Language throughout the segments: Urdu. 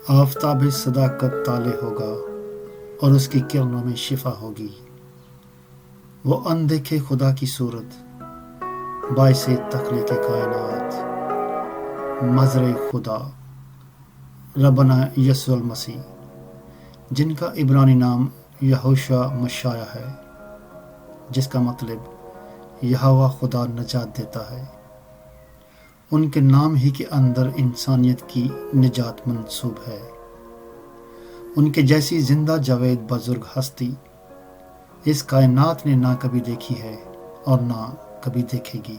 آفتاب صداقت طالع ہوگا اور اس کی کرنوں میں شفا ہوگی۔ وہ اندیکھے خدا کی صورت، باعث تخلیق کائنات، مظہر خدا ربنا یسوع المسیح، جن کا عبرانی نام یہوشع مشایہ ہے، جس کا مطلب یہوہ خدا نجات دیتا ہے۔ ان کے نام ہی کے اندر انسانیت کی نجات منصوب ہے۔ ان کے جیسی زندہ جاوید بزرگ ہستی اس کائنات نے نہ کبھی دیکھی ہے اور نہ کبھی دیکھے گی۔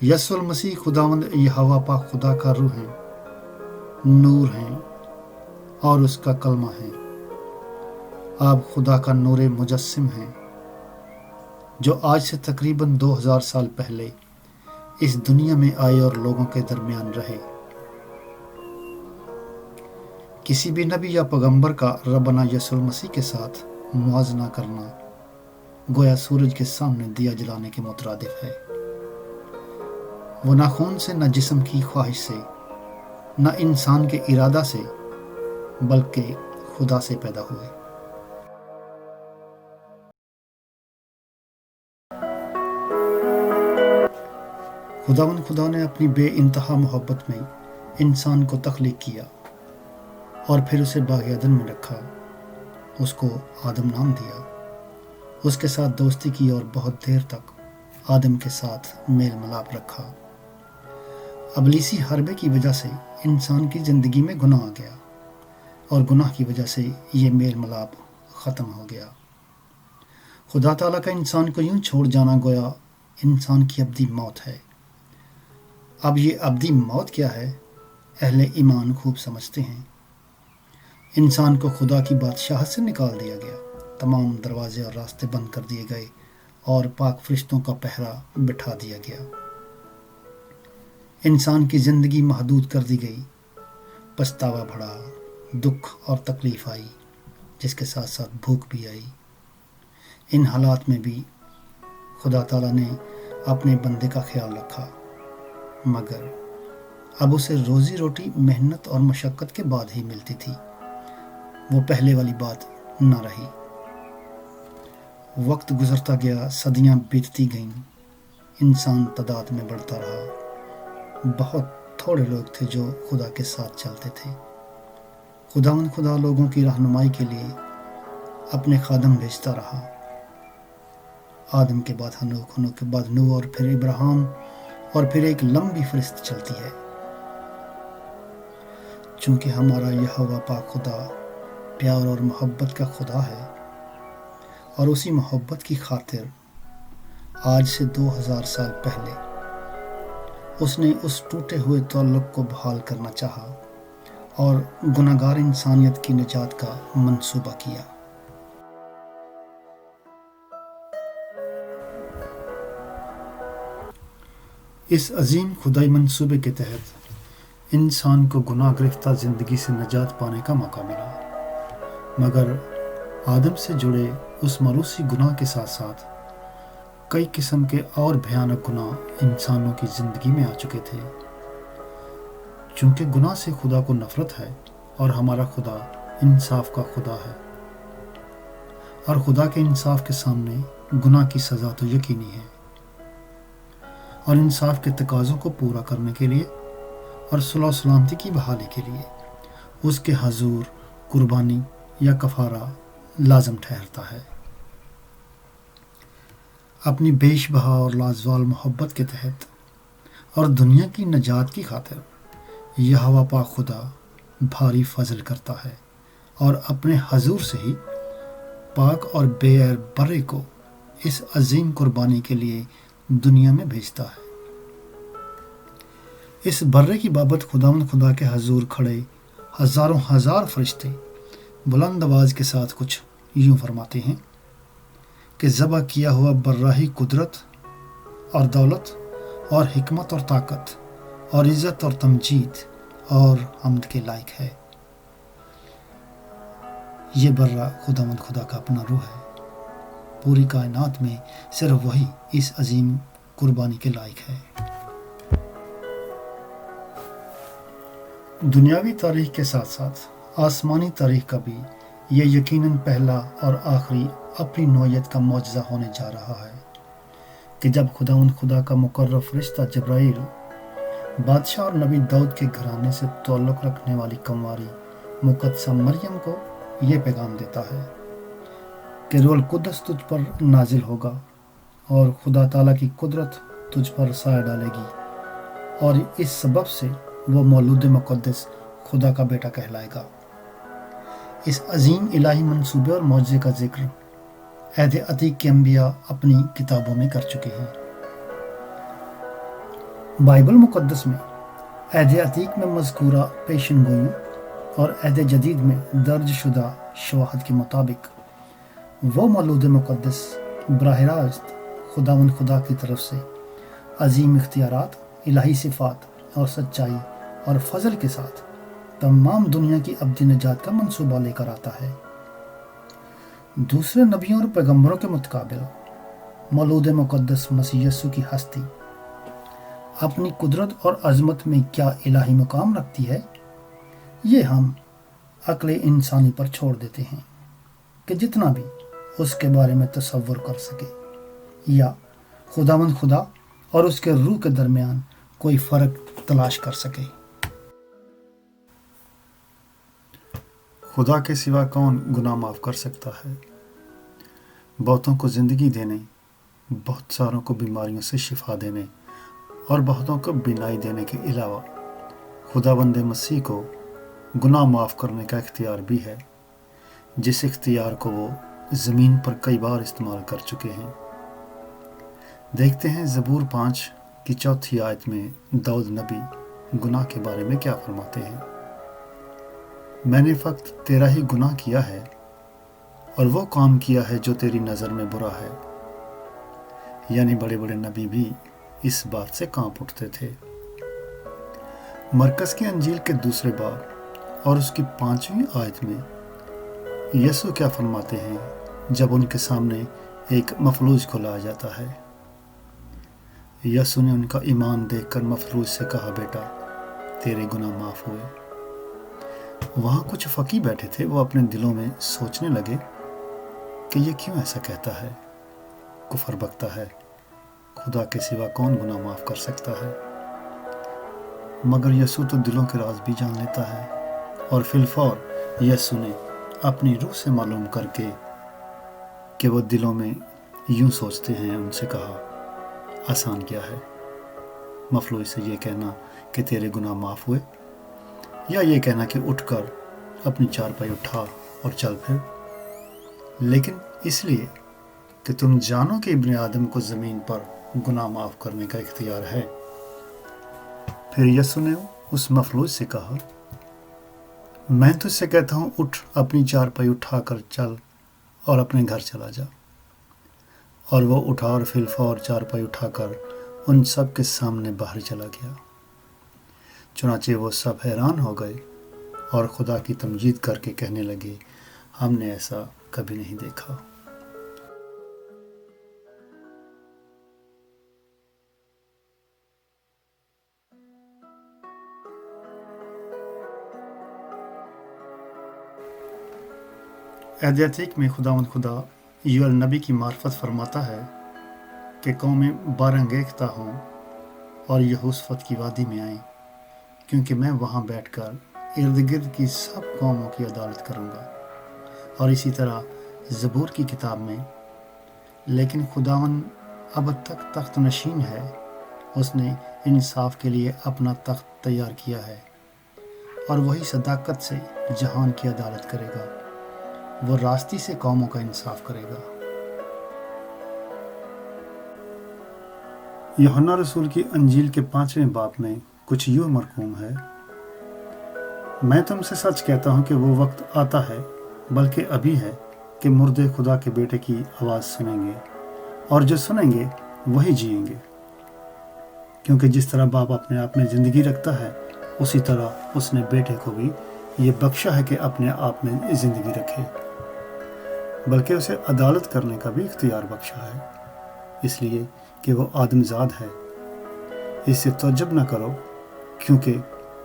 یسوع المسیح خداوند یہوہ پاک خدا کا روح ہیں، نور ہیں اور اس کا کلمہ ہے۔ آپ خدا کا نور مجسم ہیں، جو آج سے تقریباً 2000 سال پہلے اس دنیا میں آئے اور لوگوں کے درمیان رہے۔ کسی بھی نبی یا پیغمبر کا ربنا یسوع المسیح کے ساتھ موازنہ کرنا گویا سورج کے سامنے دیا جلانے کے مترادف ہے۔ وہ نہ خون سے، نہ جسم کی خواہش سے، نہ انسان کے ارادہ سے، بلکہ خدا سے پیدا ہوئے۔ خدا نے اپنی بے انتہا محبت میں انسان کو تخلیق کیا اور پھر اسے باغ عدن میں رکھا۔ اس کو آدم نام دیا، اس کے ساتھ دوستی کی اور بہت دیر تک آدم کے ساتھ میل ملاپ رکھا۔ ابلیسی حربے کی وجہ سے انسان کی زندگی میں گناہ آ گیا اور گناہ کی وجہ سے یہ میل ملاپ ختم ہو گیا۔ خدا تعالیٰ کا انسان کو یوں چھوڑ جانا گویا انسان کی ابدی موت ہے۔ اب یہ ابدی موت کیا ہے، اہل ایمان خوب سمجھتے ہیں۔ انسان کو خدا کی بادشاہت سے نکال دیا گیا، تمام دروازے اور راستے بند کر دیے گئے اور پاک فرشتوں کا پہرا بٹھا دیا گیا۔ انسان کی زندگی محدود کر دی گئی، پچھتاوا بڑھا، دکھ اور تکلیف آئی، جس کے ساتھ ساتھ بھوک بھی آئی۔ ان حالات میں بھی خدا تعالیٰ نے اپنے بندے کا خیال رکھا، مگر اب اسے روزی روٹی محنت اور مشقت کے بعد ہی ملتی تھی۔ وہ پہلے والی بات نہ رہی۔ وقت گزرتا گیا، صدیاں بیتتی گئیں، انسان تعداد میں بڑھتا رہا۔ بہت تھوڑے لوگ تھے جو خدا کے ساتھ چلتے تھے۔ خدا لوگوں کی رہنمائی کے لیے اپنے خادم بھیجتا رہا۔ آدم کے بعد ہنوک، ہنوک کے بعد نوح اور پھر ابراہیم، اور پھر ایک لمبی فہرست چلتی ہے۔ چونکہ ہمارا یہوہ پاک خدا پیار اور محبت کا خدا ہے، اور اسی محبت کی خاطر آج سے 2000 سال پہلے اس نے اس ٹوٹے ہوئے تعلق کو بحال کرنا چاہا اور گناہگار انسانیت کی نجات کا منصوبہ کیا۔ اس عظیم خدائی منصوبے کے تحت انسان کو گناہ گرفتہ زندگی سے نجات پانے کا موقع ملا، مگر آدم سے جڑے اس مروثی گناہ کے ساتھ ساتھ کئی قسم کے اور بھیانک گناہ انسانوں کی زندگی میں آ چکے تھے۔ چونکہ گناہ سے خدا کو نفرت ہے اور ہمارا خدا انصاف کا خدا ہے، اور خدا کے انصاف کے سامنے گناہ کی سزا تو یقینی ہے، اور انصاف کے تقاضوں کو پورا کرنے کے لیے اور صلح و سلامتی کی بحالی کے لیے اس کے حضور قربانی یا کفارہ لازم ٹھہرتا ہے۔ اپنی بیش بہا اور لازوال محبت کے تحت اور دنیا کی نجات کی خاطر یہوہ پاک خدا بھاری فضل کرتا ہے اور اپنے حضور سے ہی پاک اور بے عیب برے کو اس عظیم قربانی کے لیے دنیا میں بھیجتا ہے۔ اس برے کی بابت خدا کے حضور کھڑے ہزاروں ہزار فرشتے بلند آواز کے ساتھ کچھ یوں فرماتے ہیں کہ ذبح کیا ہوا براہی قدرت اور دولت اور حکمت اور طاقت اور عزت اور تمجید اور حمد کے لائق ہے۔ یہ برہ خدا کا اپنا روح ہے۔ پوری کائنات میں صرف وہی اس عظیم قربانی کے لائق ہے۔ دنیاوی تاریخ کے ساتھ ساتھ آسمانی تاریخ کا بھی یہ یقیناً پہلا اور آخری اپنی نوعیت کا معجزہ ہونے جا رہا ہے کہ جب خدا کا مقرر فرشتہ جبرائیل بادشاہ اور نبی داؤد کے گھرانے سے تعلق رکھنے والی کنواری مقدسہ مریم کو یہ پیغام دیتا ہے کہ روح القدس تجھ پر نازل ہوگا اور خدا تعالیٰ کی قدرت تجھ پر سایہ ڈالے گی، اور اس سبب سے وہ مولود مقدس خدا کا بیٹا کہلائے گا۔ اس عظیم الہی منصوبے اور معجزے کا ذکر عہد عتیق کے انبیاء اپنی کتابوں میں کر چکے ہیں۔ بائبل مقدس میں عہد عتیق میں مذکورہ پیشن گوئیوں اور عہد جدید میں درج شدہ شواہد کے مطابق وہ مولود مقدس براہ راست خدا کی طرف سے عظیم اختیارات، الہی صفات اور سچائی اور فضل کے ساتھ تمام دنیا کی ابدی نجات کا منصوبہ لے کر آتا ہے۔ دوسرے نبیوں اور پیغمبروں کے متقابل مولود مقدس مسیح یسوع کی ہستی اپنی قدرت اور عظمت میں کیا الہی مقام رکھتی ہے، یہ ہم عقل انسانی پر چھوڑ دیتے ہیں کہ جتنا بھی اس کے بارے میں تصور کر سکے یا خدا اور اس کے روح کے درمیان کوئی فرق تلاش کر سکے۔ خدا کے سوا کون گناہ معاف کر سکتا ہے؟ بہتوں کو زندگی دینے، بہت ساروں کو بیماریوں سے شفا دینے اور بہتوں کو بینائی دینے کے علاوہ خداوند مسیح کو گناہ معاف کرنے کا اختیار بھی ہے، جس اختیار کو وہ زمین پر کئی بار استعمال کر چکے ہیں۔ دیکھتے ہیں زبور 5 کی 4 آیت میں داؤد نبی گناہ کے بارے میں کیا فرماتے ہیں۔ میں نے فقط تیرا ہی گناہ کیا ہے اور وہ کام کیا ہے جو تیری نظر میں برا ہے۔ یعنی بڑے بڑے نبی بھی اس بات سے کانپ اٹھتے تھے۔ مرکز کی انجیل کے 2 باب اور اس کی 5ویں آیت میں یسوع کیا فرماتے ہیں جب ان کے سامنے ایک مفلوج کو لایا جاتا ہے۔ یسوع نے ان کا ایمان دیکھ کر مفلوج سے کہا، بیٹا تیرے گناہ معاف ہوئے۔ وہاں کچھ فقی بیٹھے تھے، وہ اپنے دلوں میں سوچنے لگے کہ یہ کیوں ایسا کہتا ہے، کفر بکتا ہے، خدا کے سوا کون گناہ معاف کر سکتا ہے؟ مگر یسوع تو دلوں کے راز بھی جان لیتا ہے، اور فی الفور یسوع نے اپنی روح سے معلوم کر کے کہ وہ دلوں میں یوں سوچتے ہیں ان سے کہا، آسان کیا ہے مفلوج سے یہ کہنا کہ تیرے گناہ معاف ہوئے، یا یہ کہنا کہ اٹھ کر اپنی چارپائی اٹھا اور چل پھر؟ لیکن اس لیے کہ تم جانو کہ ابن آدم کو زمین پر گناہ معاف کرنے کا اختیار ہے۔ پھر یسوع نے اس مفلوج سے کہا، میں تجھ سے کہتا ہوں، اٹھ اپنی چارپائی اٹھا کر چل اور اپنے گھر چلا جا۔ اور وہ اٹھا اور فی الفور چارپائی اٹھا کر ان سب کے سامنے باہر چلا گیا۔ چنانچہ وہ سب حیران ہو گئے اور خدا کی تمجید کر کے کہنے لگے، ہم نے ایسا کبھی نہیں دیکھا۔ عہد عتیق میں خدا یوئیل نبی کی معرفت فرماتا ہے کہ قومیں بارانگیختہ ہوں اور یہوشفت کی وادی میں آئیں، کیونکہ میں وہاں بیٹھ کر ارد گرد کی سب قوموں کی عدالت کروں گا۔ اور اسی طرح زبور کی کتاب میں، لیکن خداوند اب تک تخت نشین ہے، اس نے انصاف کے لیے اپنا تخت تیار کیا ہے، اور وہی صداقت سے جہان کی عدالت کرے گا، وہ راستی سے قوموں کا انصاف کرے گا۔ یوحنا رسول کی انجیل کے 5ویں باب میں کچھ یوں مرقوم ہے، میں تم سے سچ کہتا ہوں کہ وہ وقت آتا ہے، بلکہ ابھی ہے، کہ مردے خدا کے بیٹے کی آواز سنیں گے، اور جو سنیں گے وہی جئیں گے، کیونکہ جس طرح باپ اپنے آپ میں زندگی رکھتا ہے، اسی طرح اس نے بیٹے کو بھی یہ بخشا ہے کہ اپنے آپ میں زندگی رکھے، بلکہ اسے عدالت کرنے کا بھی اختیار بخشا ہے، اس لیے کہ وہ آدم زاد ہے۔ اس سے تعجب نہ کرو، کیونکہ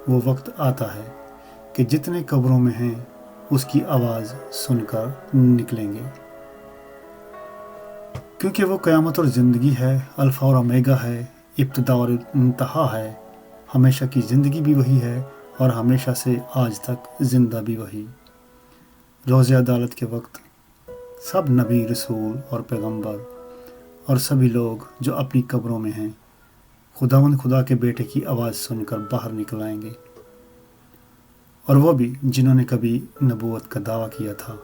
وہ وقت آتا ہے کہ جتنے قبروں میں ہیں اس کی آواز سن کر نکلیں گے، کیونکہ وہ قیامت اور زندگی ہے، الفا اور اومیگا ہے، ابتدا اور انتہا ہے، ہمیشہ کی زندگی بھی وہی ہے اور ہمیشہ سے آج تک زندہ بھی وہی۔ روز عدالت کے وقت سب نبی، رسول اور پیغمبر اور سبھی لوگ جو اپنی قبروں میں ہیں خداوند خدا کے بیٹے کی آواز سن کر باہر نکل آئیں گے، اور وہ بھی جنہوں نے کبھی نبوت کا دعویٰ کیا تھا،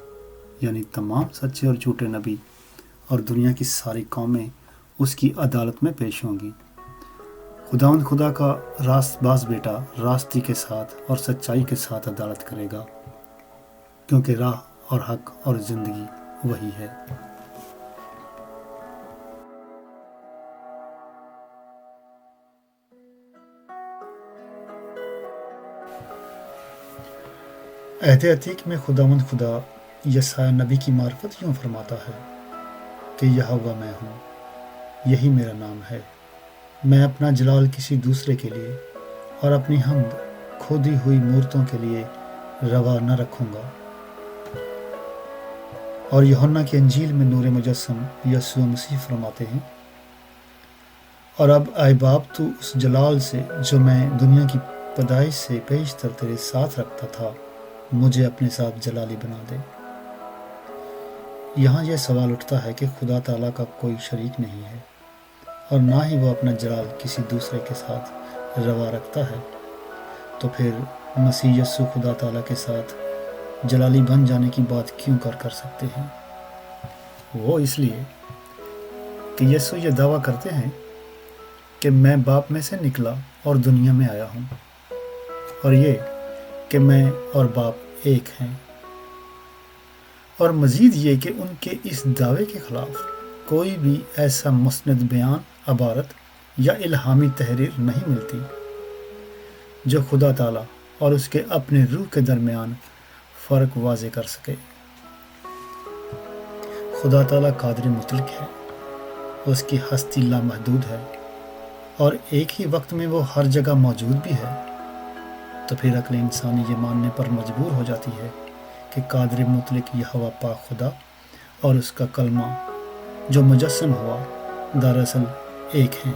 یعنی تمام سچے اور جھوٹے نبی، اور دنیا کی ساری قومیں اس کی عدالت میں پیش ہوں گی۔ خداوند خدا کا راست باز بیٹا راستی کے ساتھ اور سچائی کے ساتھ عدالت کرے گا، کیونکہ راہ اور حق اور زندگی وہی ہے۔ عہد عتیق میں خداوند خدا یسعیاہ نبی کی معرفت یوں فرماتا ہے کہ یہوہ میں ہوں، یہی میرا نام ہے، میں اپنا جلال کسی دوسرے کے لیے اور اپنی حمد کھودی ہوئی مورتوں کے لیے روا نہ رکھوں گا۔ اور یوحنا کی انجیل میں نور مجسم یسوع مسیح فرماتے ہیں، اور اب اے باپ تو اس جلال سے جو میں دنیا کی پیدائش سے پیشتر تیرے ساتھ رکھتا تھا مجھے اپنے ساتھ جلالی بنا دے۔ یہاں یہ سوال اٹھتا ہے کہ خدا تعالیٰ کا کوئی شریک نہیں ہے اور نہ ہی وہ اپنا جلال کسی دوسرے کے ساتھ روا رکھتا ہے، تو پھر مسیح یسوع خدا تعالیٰ کے ساتھ جلالی بن جانے کی بات کیوں کر سکتے ہیں؟ وہ اس لیے کہ یسوع یہ دعویٰ کرتے ہیں کہ میں باپ میں سے نکلا اور دنیا میں آیا ہوں، اور یہ کہ میں اور باپ ایک ہیں، اور مزید یہ کہ ان کے اس دعوے کے خلاف کوئی بھی ایسا مسند بیان، عبارت یا الہامی تحریر نہیں ملتی جو خدا تعالیٰ اور اس کے اپنے روح کے درمیان فرق واضح کر سکے۔ خدا تعالیٰ قادر مطلق ہے، اس کی ہستی لامحدود ہے، اور ایک ہی وقت میں وہ ہر جگہ موجود بھی ہے۔ تو پھر عقل انسانی یہ ماننے پر مجبور ہو جاتی ہے کہ قادر مطلق یہوہ پاک خدا اور اس کا کلمہ جو مجسم ہوا دراصل ایک ہیں۔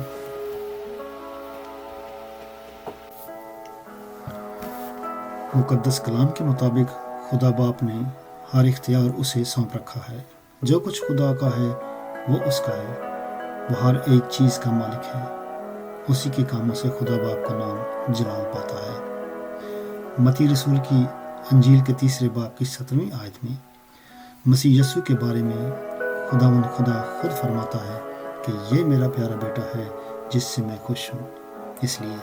مقدس کلام کے مطابق خدا باپ نے ہر اختیار اسے سونپ رکھا ہے، جو کچھ خدا کا ہے وہ اس کا ہے، وہ ہر ایک چیز کا مالک ہے، اسی کے کاموں سے خدا باپ کا نام جلال پاتا ہے۔ متی رسول کی انجیل کے 3 باب کی 17 آیت میں مسیح یسوع کے بارے میں خداوند خدا خود فرماتا ہے کہ یہ میرا پیارا بیٹا ہے جس سے میں خوش ہوں، اس لیے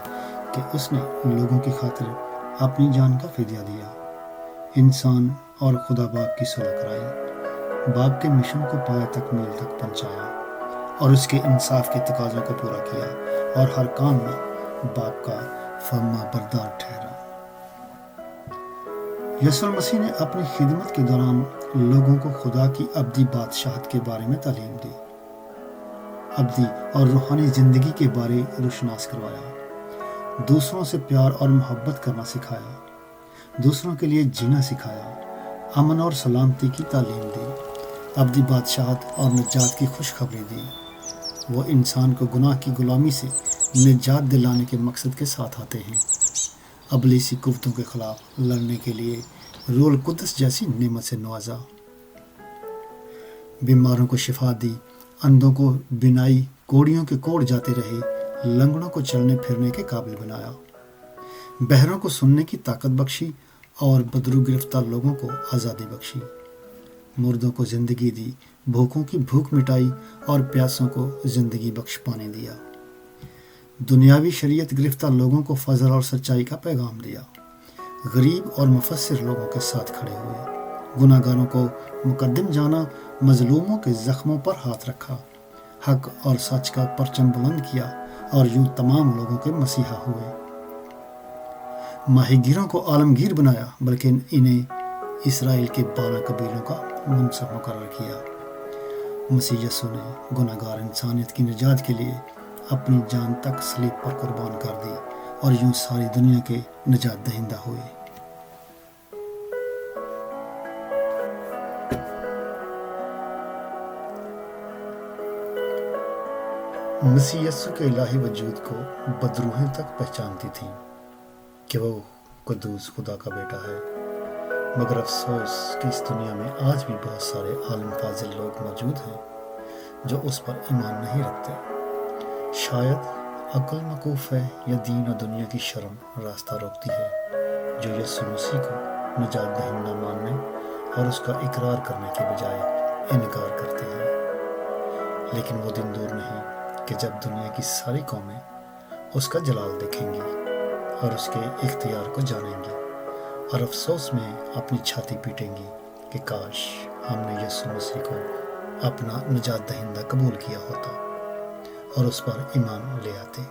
کہ اس نے لوگوں کی خاطر اپنی جان کا فدیہ دیا، انسان اور خدا باپ کی صلح کرائی، باپ کے مشن کو پایہ تک میل تک پہنچایا، اور اس کے انصاف کے تقاضوں کو پورا کیا، اور ہر کام میں باپ کا فرما بردار ٹھہرا۔ یسوع مسیح نے اپنی خدمت کے دوران لوگوں کو خدا کی ابدی بادشاہت کے بارے میں تعلیم دی، ابدی اور روحانی زندگی کے بارے روشناس کروایا، دوسروں سے پیار اور محبت کرنا سکھایا، دوسروں کے لیے جینا سکھایا، امن اور سلامتی کی تعلیم دی، ابدی بادشاہت اور نجات کی خوشخبری دی۔ وہ انسان کو گناہ کی غلامی سے نجات دلانے کے مقصد کے ساتھ آتے ہیں، ابلیسی قوتوں کے خلاف لڑنے کے لیے روح القدس جیسی نعمت سے نوازا، بیماروں کو شفا دی، اندھوں کو بینائی، کوڑیوں کے کوڑ جاتے رہے، لنگڑوں کو چلنے پھرنے کے قابل بنایا، بہروں کو سننے کی طاقت بخشی، اور بدرو گرفتار لوگوں کو آزادی بخشی، مردوں کو زندگی دی، بھوکوں کی بھوک مٹائی، اور پیاسوں کو زندگی بخش پانی دیا، دنیاوی شریعت گرفتار لوگوں کو فضل اور سچائی کا پیغام دیا، غریب اور مفسر لوگوں کے ساتھ کھڑے ہوئے، گناہ گاروں کو مقدم جانا، مظلوموں کے زخموں پر ہاتھ رکھا، حق اور سچ کا پرچم بلند کیا، اور یوں تمام لوگوں کے مسیحا ہوئے۔ ماہی گیروں کو عالمگیر بنایا، بلکہ انہیں اسرائیل کے 12 قبیلوں کا منصف مقرر کیا۔ مسیح یسوع نے گناہ گار انسانیت کی نجات کے لیے اپنی جان تک صلیب پر قربان کر دی، اور یوں ساری دنیا کے نجات دہندہ ہوئے۔ مسیح یسوع کے الہی وجود کو بدروحیں تک پہچانتی تھیں کہ وہ قدوس خدا کا بیٹا ہے، مگر افسوس کہ اس دنیا میں آج بھی بہت سارے عالم فاضل لوگ موجود ہیں جو اس پر ایمان نہیں رکھتے۔ شاید عقل مکوف ہے یا دین و دنیا کی شرم راستہ روکتی ہے، جو یسوع مسیح کو نجات دہندہ ماننے اور اس کا اقرار کرنے کے بجائے انکار کرتے ہیں۔ لیکن وہ دن دور نہیں کہ جب دنیا کی ساری قومیں اس کا جلال دیکھیں گی اور اس کے اختیار کو جانیں گی، اور افسوس میں اپنی چھاتی پیٹیں گی کہ کاش ہم نے یسوع مسیح کو اپنا نجات دہندہ قبول کیا ہوتا اور اس پر ایمان لے آتے۔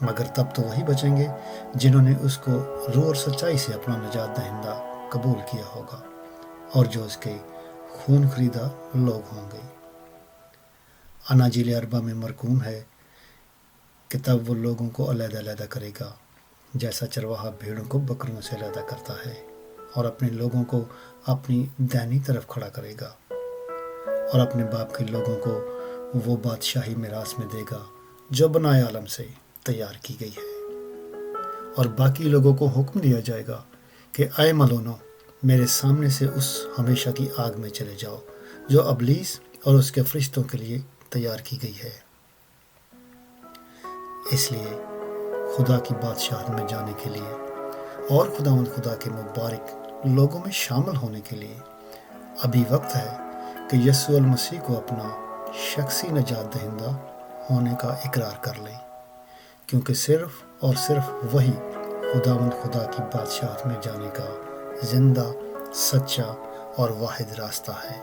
مگر تب تو وہی بچیں گے جنہوں نے اس کو روح اور سچائی سے اپنا نجات دہندہ قبول کیا ہوگا، اور جو اس کے خون خریدا لوگ ہوں گے۔ اناجیل اربع میں مرقوم ہے کہ تب وہ لوگوں کو علیحدہ علیحدہ کرے گا، جیسا چرواہا بھیڑوں کو بکریوں سے علیحدہ کرتا ہے، اور اپنے لوگوں کو اپنی دائنی طرف کھڑا کرے گا، اور اپنے باپ کے لوگوں کو وہ بادشاہی میراث میں دے گا جو بنائے عالم سے تیار کی گئی ہے۔ اور باقی لوگوں کو حکم دیا جائے گا کہ اے ملونو، میرے سامنے سے اس ہمیشہ کی آگ میں چلے جاؤ جو ابلیس اور اس کے فرشتوں کے لیے تیار کی گئی ہے۔ اس لیے خدا کی بادشاہت میں جانے کے لیے اور خداوند خدا کے مبارک لوگوں میں شامل ہونے کے لیے ابھی وقت ہے کہ یسوع المسیح کو اپنا شخصی نجات دہندہ ہونے کا اقرار کر لیں، کیونکہ صرف اور صرف وہی خداوند خدا کی بادشاہت میں جانے کا زندہ، سچا اور واحد راستہ ہے۔